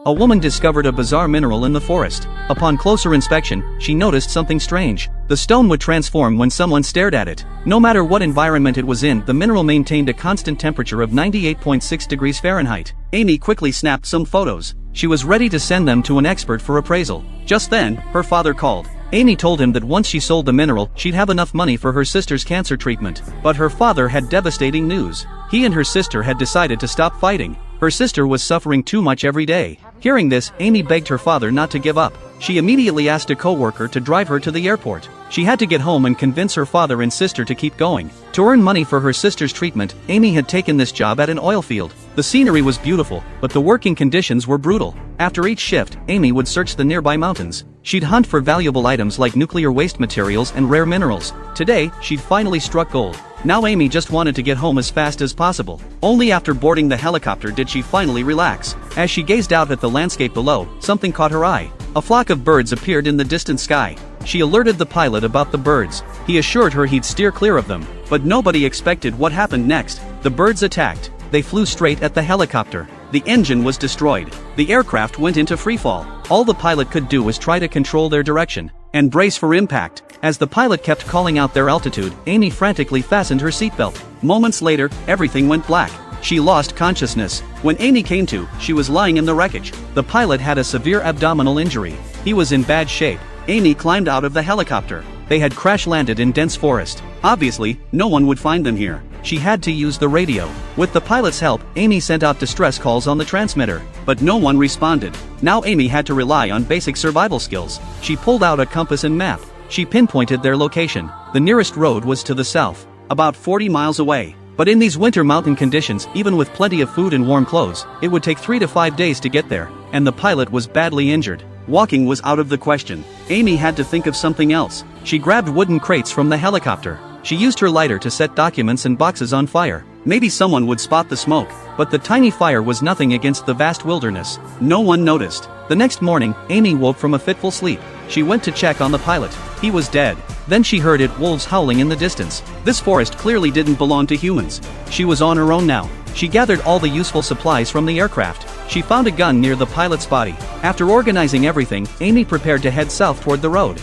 a woman discovered a bizarre mineral in the forest. Upon closer inspection, she noticed something strange. The stone would transform when someone stared at it. No matter what environment it was in, the mineral maintained a constant temperature of 98.6 degrees Fahrenheit. Amy quickly snapped some photos. She was ready to send them to an expert for appraisal. Just then, her father called. Amy told him that once she sold the mineral, she'd have enough money for her sister's cancer treatment. But her father had devastating news. He and her sister had decided to stop fighting. Her sister was suffering too much every day. Hearing this, Amy begged her father not to give up. She immediately asked a co-worker to drive her to the airport. She had to get home and convince her father and sister to keep going. To earn money for her sister's treatment, Amy had taken this job at an oil field. The scenery was beautiful, but the working conditions were brutal. After each shift, Amy would search the nearby mountains. She'd hunt for valuable items like nuclear waste materials and rare minerals. Today, she'd finally struck gold. Now Amy just wanted to get home as fast as possible. Only after boarding the helicopter did she finally relax. As she gazed out at the landscape below, something caught her eye. A flock of birds appeared in the distant sky. She alerted the pilot about the birds. He assured her he'd steer clear of them. But nobody expected what happened next. The birds attacked. They flew straight at the helicopter. The engine was destroyed. The aircraft went into freefall. All the pilot could do was try to control their direction and brace for impact. As the pilot kept calling out their altitude, Amy frantically fastened her seatbelt. Moments later, everything went black. She lost consciousness. When Amy came to, she was lying in the wreckage. The pilot had a severe abdominal injury. He was in bad shape. Amy climbed out of the helicopter. They had crash-landed in dense forest. Obviously, no one would find them here. She had to use the radio. With the pilot's help, Amy sent out distress calls on the transmitter, but no one responded. Now Amy had to rely on basic survival skills. She pulled out a compass and map. She pinpointed their location. The nearest road was to the south, about 40 miles away. But in these winter mountain conditions, even with plenty of food and warm clothes, it would take 3 to 5 days to get there, and the pilot was badly injured. Walking was out of the question. Amy had to think of something else. She grabbed wooden crates from the helicopter. She used her lighter to set documents and boxes on fire. Maybe someone would spot the smoke, but the tiny fire was nothing against the vast wilderness. No one noticed. The next morning, Amy woke from a fitful sleep. She went to check on the pilot. He was dead. Then she heard wolves howling in the distance. This forest clearly didn't belong to humans. She was on her own now. She gathered all the useful supplies from the aircraft. She found a gun near the pilot's body. After organizing everything, Amy prepared to head south toward the road.